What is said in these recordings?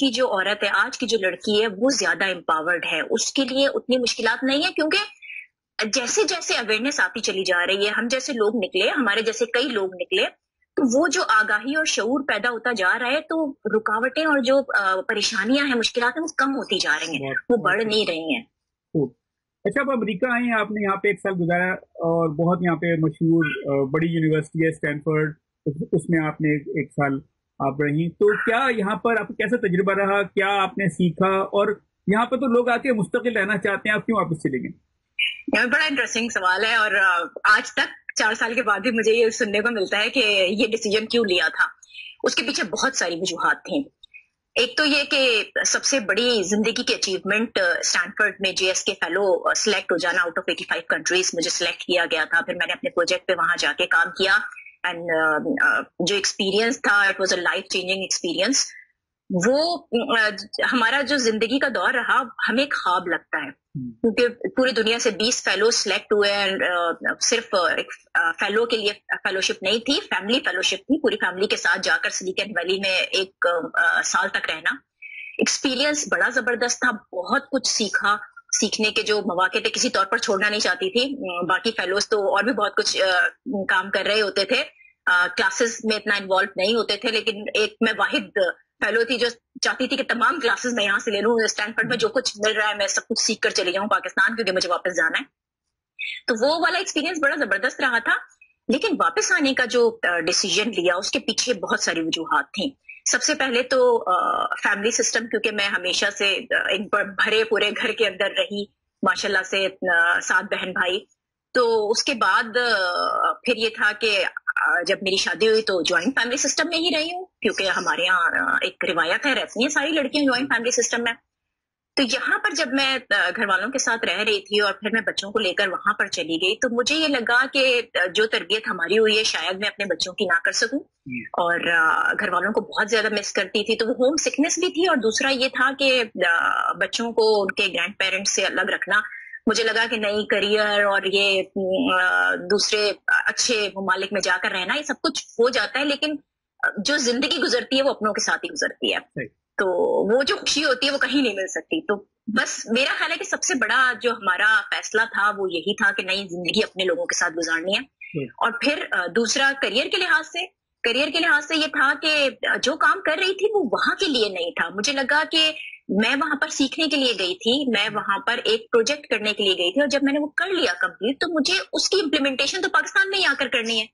کی جو عورت ہے, آج کی جو لڑکی ہے وہ زیادہ امپاورڈ ہے. اس کے لیے اتنی مشکلات نہیں ہے, کیونکہ جیسے جیسے اویئرنیس آتی چلی جا رہی ہے, ہم جیسے لوگ نکلے, ہمارے جیسے کئی لوگ نکلے, تو وہ جو آگاہی اور شعور پیدا ہوتا جا رہا ہے, تو رکاوٹیں اور جو پریشانیاں ہیں, مشکلات ہیں, وہ کم ہوتی جا رہی ہیں, وہ بڑھ نہیں رہی ہیں. اچھا, اب امریکہ آئے ہیں آپ نے, یہاں پہ 1 سال گزارا اور بہت یہاں پہ مشہور بڑی یونیورسٹی ہے اسٹینفورڈ, اس میں آپ نے 1 سال آپ رہی, تو کیا یہاں پر آپ کا کیسا تجربہ رہا, کیا آپ نے سیکھا, اور یہاں پہ تو لوگ آ کے مستقل رہنا چاہتے ہیں, آپ کیوں واپس چلے گئے؟ بڑا انٹرسٹنگ سوال ہے, اور آج تک 4 سال کے بعد بھی مجھے یہ سننے کو ملتا ہے کہ یہ ڈیسیجن کیوں لیا تھا. اس کے پیچھے بہت ساری وجوہات تھیں. ایک تو یہ کہ سب سے بڑی زندگی کی اچیومنٹ اسٹینفورڈ میں جے ایس کے فیلو سلیکٹ ہو جانا, آؤٹ آف 85 کنٹریز مجھے سلیکٹ کیا گیا تھا. پھر میں نے اپنے پروجیکٹ پہ وہاں جا کے کام کیا, اینڈ جو ایکسپیرینس تھا, it was a life changing experience. وہ ہمارا جو زندگی کا دور رہا, ہمیں ایک خواب لگتا ہے, کیونکہ پوری دنیا سے 20 فیلو سلیکٹ ہوئے, اینڈ صرف ایک فیلو کے لیے فیلوشپ نہیں تھی, فیملی فیلوشپ تھی. پوری فیملی کے ساتھ جا کر سلیکن ویلی میں 1 سال تک رہنا, ایکسپیرینس بڑا زبردست تھا. بہت کچھ سیکھا, سیکھنے کے جو مواقع تھے کسی طور پر چھوڑنا نہیں چاہتی تھی. باقی فیلوز تو اور بھی بہت کچھ کام کر رہے ہوتے تھے, کلاسز میں اتنا انوالو نہیں ہوتے تھے, لیکن ایک میں واحد فیلو تھی جو چاہتی تھی کہ تمام کلاسز میں یہاں سے لے لوں, اسٹینفورڈ میں جو کچھ مل رہا ہے میں سب کچھ سیکھ کر چلی جاؤں پاکستان, کیونکہ مجھے واپس جانا ہے. تو وہ والا ایکسپیرینس بڑا زبردست رہا تھا. لیکن واپس آنے کا جو ڈیسیژن لیا, اس کے پیچھے بہت ساری وجوہات تھیں. سب سے پہلے تو فیملی سسٹم, کیونکہ میں ہمیشہ سے ایک بھرے پورے گھر کے اندر رہی, ماشاءاللہ سے 7 بہن بھائی. تو اس کے بعد پھر یہ تھا کہ جب میری شادی ہوئی تو جوائنٹ فیملی سسٹم میں ہی رہی ہوں, کیونکہ ہمارے یہاں ایک روایت ہے, رہتی ہیں ساری لڑکیاں جوائنٹ فیملی سسٹم میں. تو یہاں پر جب میں گھر والوں کے ساتھ رہ رہی تھی اور پھر میں بچوں کو لے کر وہاں پر چلی گئی, تو مجھے یہ لگا کہ جو تربیت ہماری ہوئی ہے شاید میں اپنے بچوں کی نہ کر سکوں, اور گھر والوں کو بہت زیادہ مس کرتی تھی. تو وہ ہوم سکنس بھی تھی, اور دوسرا یہ تھا کہ بچوں کو ان کے گرینڈ پیرنٹس سے الگ رکھنا. مجھے لگا کہ نئی کریئر اور یہ دوسرے اچھے ممالک میں جا کر رہنا, یہ سب کچھ ہو جاتا ہے, لیکن جو زندگی گزرتی ہے وہ اپنوں کے ساتھ ہی گزرتی ہے. تو وہ جو خوشی ہوتی ہے وہ کہیں نہیں مل سکتی. تو بس میرا خیال ہے کہ سب سے بڑا جو ہمارا فیصلہ تھا وہ یہی تھا کہ نئی زندگی اپنے لوگوں کے ساتھ گزارنی ہے. اور پھر دوسرا کریئر کے لحاظ سے یہ تھا کہ جو کام کر رہی تھی وہ وہاں کے لیے نہیں تھا. مجھے لگا کہ میں وہاں پر سیکھنے کے لیے گئی تھی, میں وہاں پر ایک پروجیکٹ کرنے کے لیے گئی تھی, اور جب میں نے وہ کر لیا کمپلیٹ, تو مجھے اس کی امپلیمنٹیشن تو پاکستان میں ہی آ کر کرنی ہے,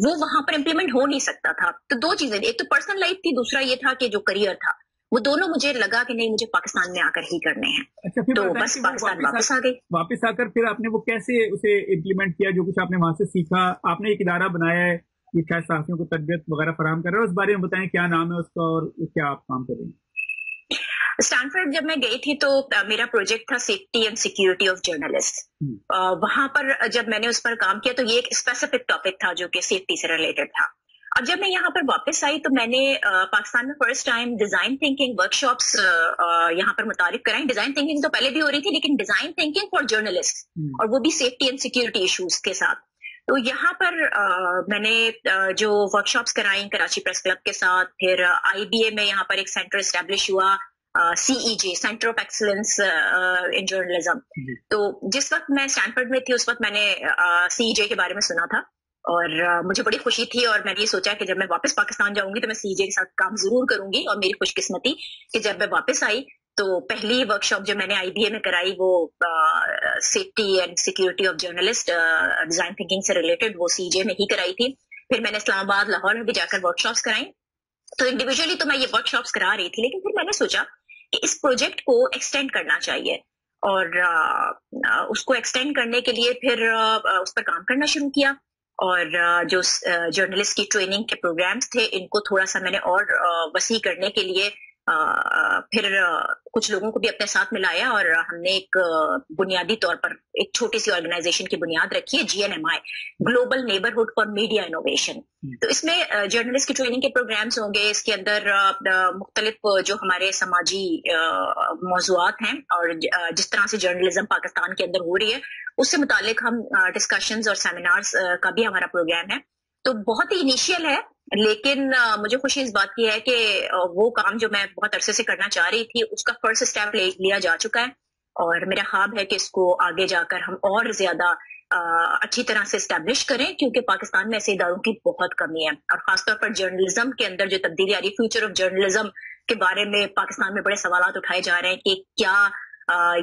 وہ وہاں پر امپلیمنٹ ہو نہیں سکتا تھا. تو 2 چیزیں, ایک تو پرسنل لائف تھی, دوسرا یہ تھا کہ جو کریئر تھا وہ دونوں مجھے لگا کہ نہیں, مجھے پاکستان میں آ کر ہی کرنے ہیں. تو بس پاکستان واپس آ گئی. واپس آ کر پھر آپ نے وہ کیسے اسے امپلیمنٹ کیا, جو کچھ آپ نے وہاں سے سیکھا؟ آپ نے ایک ادارہ بنایا ہے یہ شاید صحافیوں کو تربیت وغیرہ فراہم کر رہا ہے, اس بارے میں بتائیں کیا نام ہے اس کا اور کیا آپ کام کر رہے ہیں؟ اسٹینفورڈ جب میں گئی تھی تو میرا پروجیکٹ تھا safety and security of journalist. وہاں پر جب میں نے اس پر کام کیا تو یہ ایک اسپیسیفک ٹاپک تھا جو کہ سیفٹی سے ریلیٹڈ تھا. اب جب میں یہاں پر واپس آئی تو میں نے پاکستان میں first time design thinking work shops یہاں پر متعارف کرائیں. ڈیزائن تھنکنگ تو پہلے بھی ہو رہی تھی, لیکن ڈیزائن تھنکنگ فار جرنلسٹ, اور وہ بھی سیفٹی اینڈ سیکیورٹی ایشوز کے ساتھ. تو یہاں پر میں نے جو ورک شاپس کرائیں کراچی پریس کلب کے ساتھ, پھر آئی بی اے میں یہاں پر ایک سینٹر اسٹیبلش ہوا, C E J, center of excellence in journalism. تو جس وقت میں اسٹینفورڈ میں تھی اس وقت میں نے سی ای جے کے بارے میں سنا تھا, اور مجھے بڑی خوشی تھی, اور میں نے یہ سوچا کہ جب میں واپس پاکستان جاؤں گی تو میں سی ای جے کے ساتھ کام ضرور کروں گی. اور میری خوش قسمتی کہ جب میں واپس آئی تو پہلی ورک شاپ جو میں نے آئی بی اے میں کرائی وہ safety and security of journalist design thinking سے ریلیٹڈ, وہ سی ای جے میں ہی کرائی تھی. پھر میں نے اسلام آباد, لاہور میں بھی جا کر ورک شاپس کرائیں. تو انڈیویجولی تو میں یہ ورک شاپس کرا رہی تھی, لیکن پھر میں نے سوچا کہ اس پروجیکٹ کو ایکسٹینڈ کرنا چاہیے, اور اس کو ایکسٹینڈ کرنے کے لیے پھر اس پر کام کرنا شروع کیا. اور جو جرنلسٹ کی ٹریننگ کے پروگرامز تھے ان کو تھوڑا سا میں نے اور وسیع کرنے کے لیے پھر کچھ لوگوں کو بھی اپنے ساتھ ملایا, اور ہم نے ایک بنیادی طور پر ایک چھوٹی سی آرگنائزیشن کی بنیاد رکھی ہے, GNMI, global neighbourhood for media innovation. تو اس میں جرنلسٹ کی ٹریننگ کے پروگرامز ہوں گے, اس کے اندر مختلف جو ہمارے سماجی موضوعات ہیں اور جس طرح سے جرنلزم پاکستان کے اندر ہو رہی ہے اس سے متعلق ہم ڈسکشنز اور سیمینارز کا بھی ہمارا پروگرام ہے. تو بہت ہی انیشیل ہے, لیکن مجھے خوشی اس بات کی ہے کہ وہ کام جو میں بہت عرصے سے کرنا چاہ رہی تھی اس کا فرسٹ اسٹیپ لیا جا چکا ہے، اور میرا خواب ہے کہ اس کو آگے جا کر ہم اور زیادہ اچھی طرح سے اسٹیبلش کریں، کیونکہ پاکستان میں ایسے اداروں کی بہت کمی ہے، اور خاص طور پر جرنلزم کے اندر جو تبدیلی آ رہی ہے، فیوچر آف جرنلزم کے بارے میں پاکستان میں بڑے سوالات اٹھائے جا رہے ہیں کہ کیا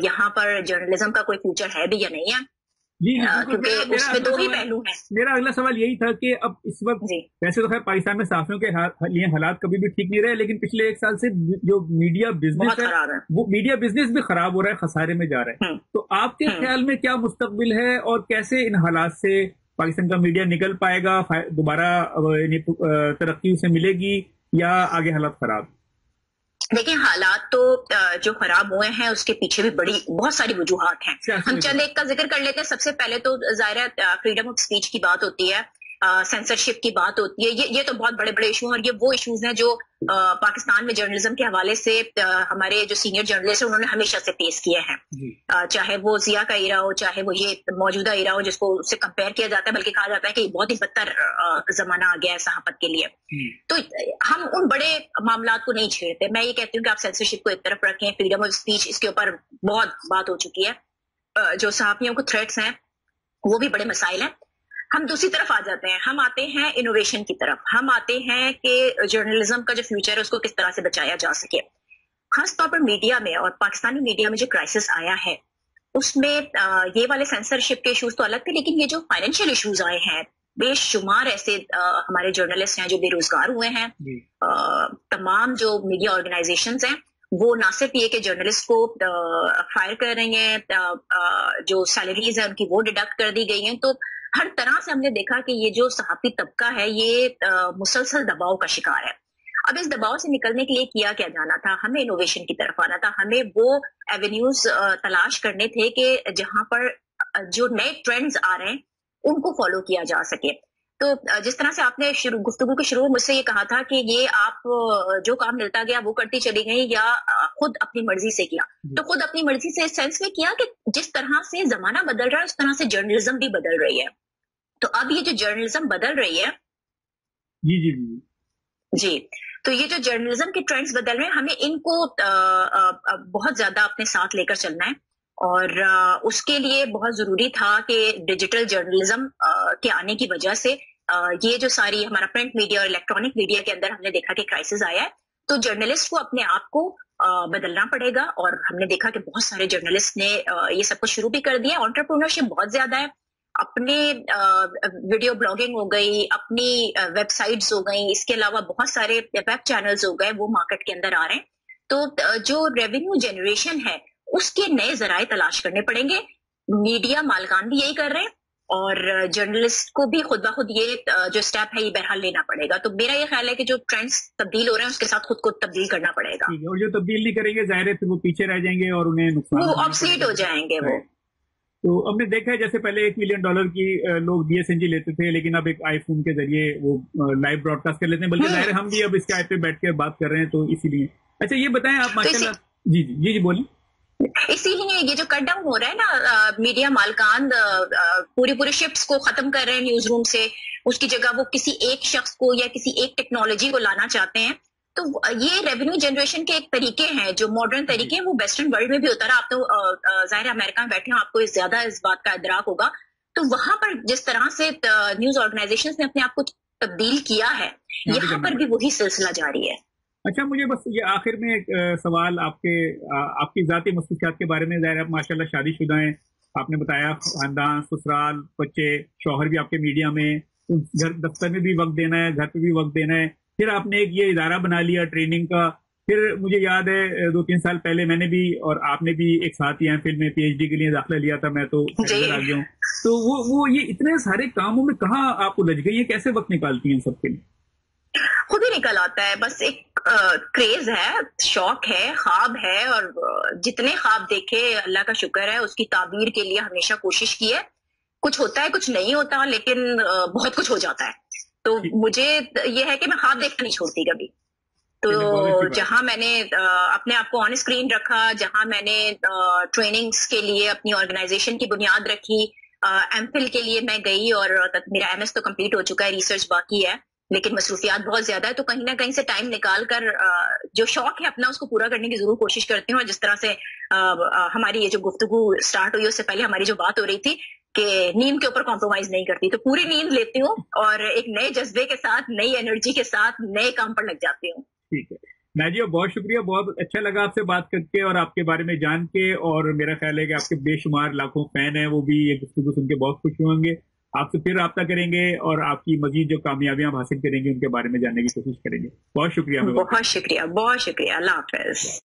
یہاں پر جرنلزم کا کوئی فیوچر ہے بھی یا نہیں ہے، جی کیونکہ اس میں دو ہی پہلو ہیں۔ میرا اگلا سوال یہی تھا کہ اب اس وقت ویسے تو خیر پاکستان میں صحافیوں کے لیے حالات کبھی بھی ٹھیک نہیں رہے، لیکن پچھلے 1 سال سے جو میڈیا بزنس ہے وہ میڈیا بزنس بھی خراب ہو رہا ہے، خسارے میں جا رہا ہے، تو آپ کے خیال میں کیا مستقبل ہے اور کیسے ان حالات سے پاکستان کا میڈیا نکل پائے گا، دوبارہ ترقی اسے ملے گی یا آگے حالات خراب؟ دیکھیں، حالات تو جو خراب ہوئے ہیں اس کے پیچھے بھی بہت ساری وجوہات ہیں، ہم چند ایک کا ذکر کر لیتے ہیں۔ سب سے پہلے تو ظاہر فریڈم آف اسپیچ کی بات ہوتی ہے، سینسرشپ کی بات ہوتی ہے، یہ تو بہت بڑے بڑے ایشو ہیں، اور یہ وہ ایشوز ہیں جو پاکستان میں جرنلزم کے حوالے سے ہمارے جو سینئر جرنلسٹ ہیں انہوں نے ہمیشہ سے فیس کیے ہیں، چاہے وہ ضیاء کا ایرا ہو، چاہے وہ یہ موجودہ ایرا ہو جس کو اس سے کمپیئر کیا جاتا ہے، بلکہ کہا جاتا ہے کہ بہت ہی بدتر زمانہ آ گیا ہے صحافت کے لیے۔ تو ہم ان بڑے معاملات کو نہیں چھیڑتے، میں یہ کہتی ہوں کہ آپ سینسرشپ کو ایک طرف رکھیں، فریڈم آف اسپیچ اس کے اوپر بہت بات ہو چکی ہے، جو صحافیوں کو تھریٹس ہیں وہ بھی بڑے مسائل ہیں۔ ہم دوسری طرف آ جاتے ہیں، ہم آتے ہیں انوویشن کی طرف، ہم آتے ہیں کہ جرنلزم کا جو فیوچر ہے اس کو کس طرح سے بچایا جا سکے۔ خاص طور پر میڈیا میں اور پاکستانی میڈیا میں جو کرائسس آیا ہے اس میں یہ والے سینسرشپ کے ایشوز تو الگ تھے، لیکن یہ جو فائنینشیل ایشوز آئے ہیں، بے شمار ایسے ہمارے جرنلسٹ ہیں جو بے روزگار ہوئے ہیں، تمام جو میڈیا آرگنائزیشنز ہیں وہ نہ صرف یہ کہ جرنلسٹ کو فائر کر رہی ہیں، جو سیلریز ہیں ان کی وہ ڈیڈکٹ کر دی گئی ہیں، تو ہر طرح سے ہم نے دیکھا کہ یہ جو صحافی طبقہ ہے یہ مسلسل دباؤ کا شکار ہے۔ اب اس دباؤ سے نکلنے کے لیے کیا جانا تھا، ہمیں انوویشن کی طرف آنا تھا، ہمیں وہ ایونیوز تلاش کرنے تھے کہ جہاں پر جو نئے ٹرینڈز آ رہے ہیں ان کو فالو کیا جا سکے۔ تو جس طرح سے آپ نے گفتگو کے شروع میں مجھ سے یہ کہا تھا کہ یہ آپ جو کام ملتا گیا وہ کرتی چلی گئی یا خود اپنی مرضی سے کیا، تو خود اپنی مرضی سے اس سینس میں کیا کہ جس طرح سے زمانہ بدل رہا ہے اس طرح سے جرنلزم بھی بدل رہی ہے، تو اب یہ جو جرنلزم بدل رہی ہے جی تو یہ جو جرنلزم کے ٹرینڈز بدل رہے ہیں ہمیں ان کو بہت زیادہ اپنے ساتھ لے کر چلنا ہے، اور اس کے لیے بہت ضروری تھا کہ ڈیجیٹل جرنلزم کے آنے کی وجہ سے یہ جو ساری ہمارا پرنٹ میڈیا اور الیکٹرانک میڈیا کے اندر ہم نے دیکھا کہ کرائسس آیا ہے، تو جرنلسٹ کو اپنے آپ کو بدلنا پڑے گا، اور ہم نے دیکھا کہ بہت سارے جرنلسٹ نے یہ سب کچھ شروع بھی کر دیا۔ انٹرپرینورشپ بہت زیادہ ہے، اپنے ویڈیو بلاگنگ ہو گئی، اپنی ویب سائٹس ہو گئی، اس کے علاوہ بہت سارے ویب چینلز ہو گئے، وہ مارکیٹ کے اندر آ رہے ہیں، تو جو ریونیو جنریشن ہے اس کے نئے ذرائع تلاش کرنے پڑیں گے۔ میڈیا مالکان بھی یہی کر رہے ہیں اور جرنلسٹ کو بھی خود بخود یہ جو سٹیپ ہے یہ بہرحال لینا پڑے گا۔ تو میرا یہ خیال ہے کہ جو ٹرینڈز تبدیل ہو رہے ہیں اس کے ساتھ خود کو تبدیل کرنا پڑے گا، اور جو تبدیل نہیں کریں گے ظاہر ہے پھر وہ پیچھے رہ جائیں گے اور انہیں نقصان، وہ آبسلیٹ ہو جائیں گے۔ وہ تو ہم نے دیکھا ہے جیسے پہلے $1 ملین کی لوگ DSNG لیتے تھے، لیکن اب ایک آئی فون کے ذریعے وہ لائیو براڈ کاسٹ کر لیتے ہیں، بلکہ ظاہر ہم بھی اب اس کے پہ بیٹھ کے بات کر رہے ہیں، تو اسی لیے اچھا یہ بتائیں آپ ماشاءاللہ جی بولیں۔ اسی لیے یہ جو کٹ ڈاؤن ہو رہا ہے نا، میڈیا مالکان پوری شپس کو ختم کر رہے ہیں نیوز روم سے، اس کی جگہ وہ کسی ایک شخص کو یا کسی ایک ٹیکنالوجی کو لانا چاہتے ہیں، تو یہ ریونیو جنریشن کے ایک طریقے ہیں جو ماڈرن طریقے ہیں، وہ ویسٹرن ورلڈ میں بھی ہوتا رہا۔ آپ تو ظاہر امریکہ میں بیٹھے ہیں، آپ کو زیادہ اس بات کا ادراک ہوگا، تو وہاں پر جس طرح سے نیوز آرگنائزیشنز نے اپنے آپ کو تبدیل کیا ہے، یہاں پر بھی وہی سلسلہ جاری ہے۔ اچھا مجھے بس یہ آخر میں ایک سوال آپ کی ذاتی مصروفیات کے بارے میں، ظاہر آپ ماشاءاللہ شادی شدہ ہیں، آپ نے بتایا خاندان، سسرال، بچے، شوہر بھی آپ کے میڈیا میں، گھر دفتر میں بھی وقت دینا ہے، گھر پہ بھی وقت دینا ہے، پھر آپ نے ایک یہ ادارہ بنا لیا ٹریننگ کا، پھر مجھے یاد ہے 2-3 سال پہلے میں نے بھی اور آپ نے بھی ایک ساتھ ہی ایم فل میں PhD کے لیے داخلہ لیا تھا، میں تو آ گیا ہوں، تو وہ یہ اتنے سارے کاموں میں کہاں آپ کو لج گئی، یہ کیسے وقت نکالتی ہیں سب کے لیے؟ خود ہی نکل آتا ہے، بس ایک کریز ہے، شوق ہے، خواب ہے، اور جتنے خواب دیکھے اللہ کا شکر ہے، اس کی تعبیر کے لیے ہمیشہ کوشش کی ہے۔ کچھ ہوتا ہے، کچھ نہیں ہوتا، لیکن بہت کچھ ہو جاتا ہے۔ تو مجھے یہ ہے کہ میں خواب دیکھنا نہیں چھوڑتی کبھی، تو جہاں میں نے اپنے آپ کو آن اسکرین رکھا، جہاں میں نے ٹریننگز کے لیے اپنی آرگنائزیشن کی بنیاد رکھی، ایم فل کے لیے میں گئی اور میرا MS تو کمپلیٹ ہو چکا ہے، ریسرچ باقی ہے، لیکن مصروفیات بہت زیادہ ہے، تو کہیں نہ کہیں سے ٹائم نکال کر جو شوق ہے اپنا اس کو پورا کرنے کی ضرور کوشش کرتی ہوں. اور جس طرح سے ہماری یہ جو گفتگو سٹارٹ ہوئی اس سے پہلے ہماری جو بات ہو رہی تھی کہ نیند کے اوپر کمپرومائز نہیں کرتی، تو پوری نیند لیتی ہوں اور ایک نئے جذبے کے ساتھ، نئی انرجی کے ساتھ نئے کام پر لگ جاتی ہوں. ٹھیک ہے ناجیہ، بہت شکریہ، بہت اچھا لگا آپ سے بات کر کے اور آپ کے بارے میں جان کے، اور میرا خیال ہے کہ آپ کے بے شمار لاکھوں فین ہیں، وہ بھی یہ گفتگو سن کے بہت خوش ہوں گے. آپ سے پھر رابطہ کریں گے اور آپ کی مزید جو کامیابیاں حاصل کریں گے ان کے بارے میں جاننے کی کوشش کریں گے. بہت شکریہ. بہت شکریہ، بہت شکریہ. اللہ حافظ.